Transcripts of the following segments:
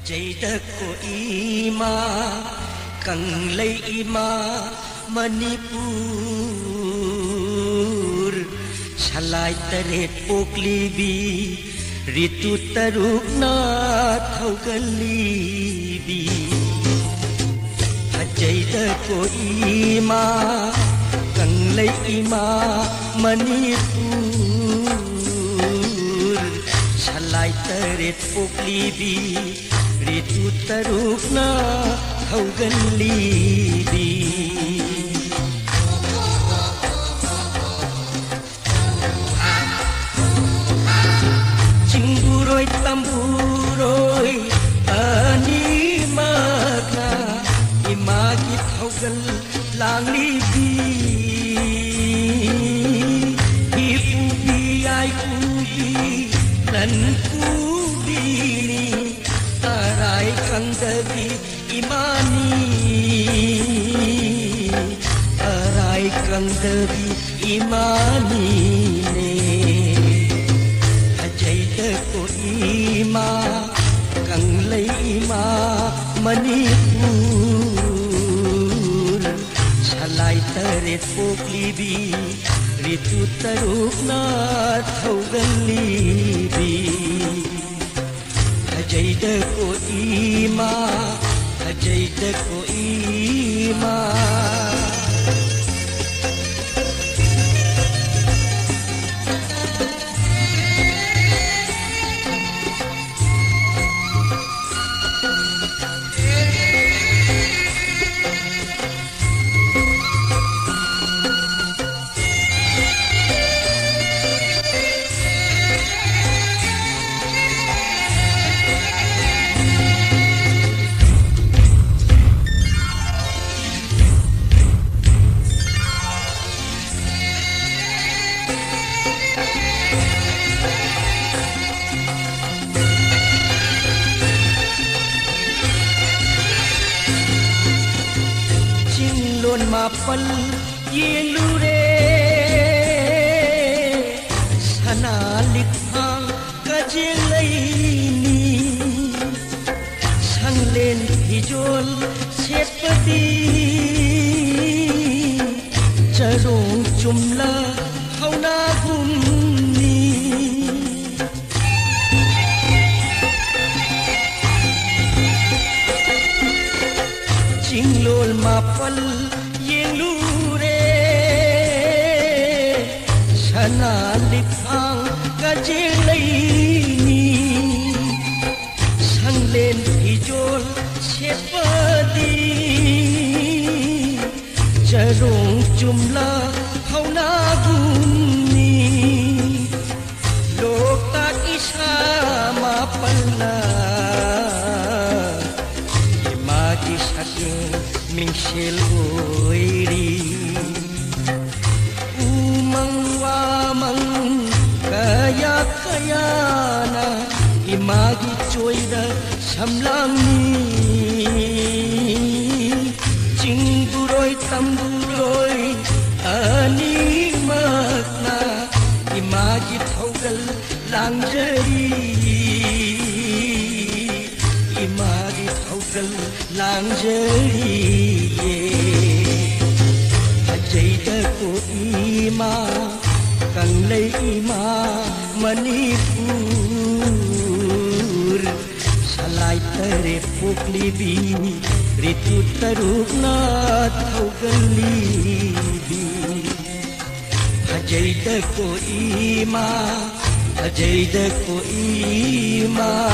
Jaidako ima kanglay ima Manipur Salay taret poklibi Ritu taruk na thawgalibi Jaidako ima kanglay ima Manipur Salay taret poklibi Ritu taruk na thawgalibi Cingburoy tamburoy ani magna imagi thawgal langlibi ipubi ay kubi lan kubini taray kandabi imani taray kandabi imani ne Jaidako ima kanglay ima Manipur Salay taret poklibi Ritu taruk na thawgalibi Jaidako ima Jaidako ima Mapal yelure sanalit ang kajilayni sanglen hijol sepati charong jumla hauna gumni jinglol mapal Sanalit ang kajilayni Sanglen hijol sepadi Jarong jumla hauna gumni Loktak isa mapalna Imagi saking mingsil oiri Kaya na imagi choida samlangi Cingburoy tamburoy ani magna imagi thawgal langjari imagi thawgal langjari Jaidako ima kanglay ima Manipur Salay taret poklibi Ritu taruk na thawgalibi Jaidako ima Jaidako ima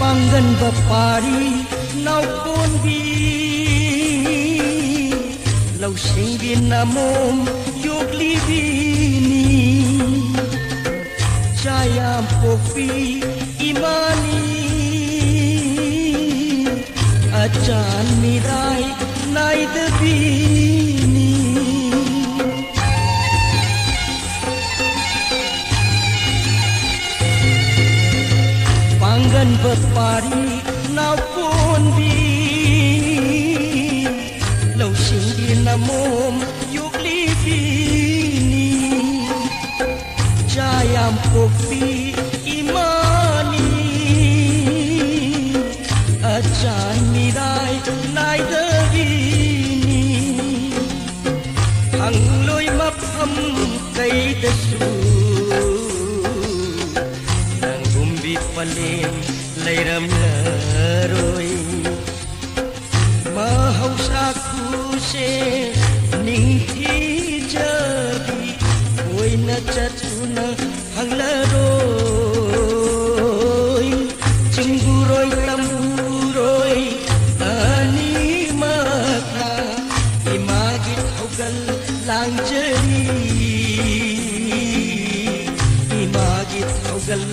Panggan bapari nau pun bi lau sing bi namom yuk li bi ni Jayam popi imani ajan mirai nai debini panggan berpari nau pun bi lau sing di namom yuk li bini Jayam popi imani ajan mirai nai debini hang loi mapham kai dasu nang bumbi palen leiram leroi mahausa ku se ning thi jadi oi na chatuna hang leroi cinguroi tamuroi ani makna imagi thaugal lang jeri imagi thaugal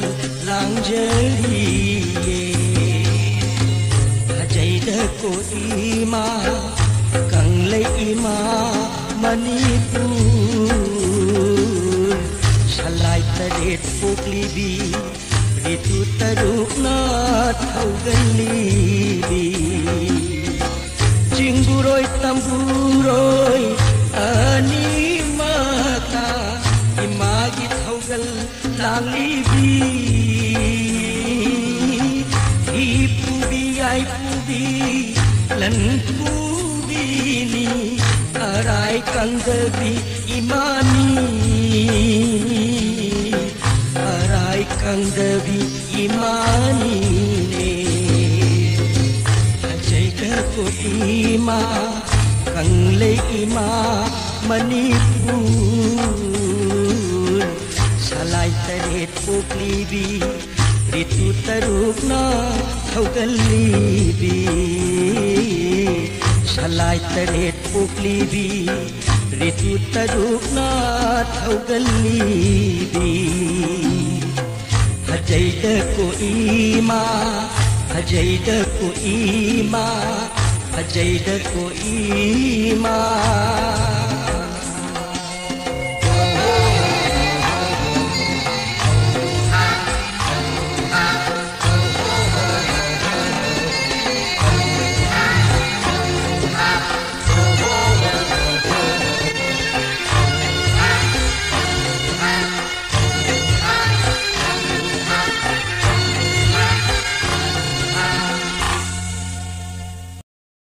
lang jeri hajai da ko ima kang le ima manipur salai taret pukli bi ritu taruk na thaugal libi cinguroi tamburoi ani mata imagi thaugal lang libi ipubi ai pubi lan pubi ni arai kandabi imani arai kandabi imani ne ajai ka ko ima kangle ima manipur salai taret pukli bi ritu taruk na thaugal libi salai taret pukli bi ritu taruk na thaugal libi hajai da ko ima hajai da ko ima hajai da ko ima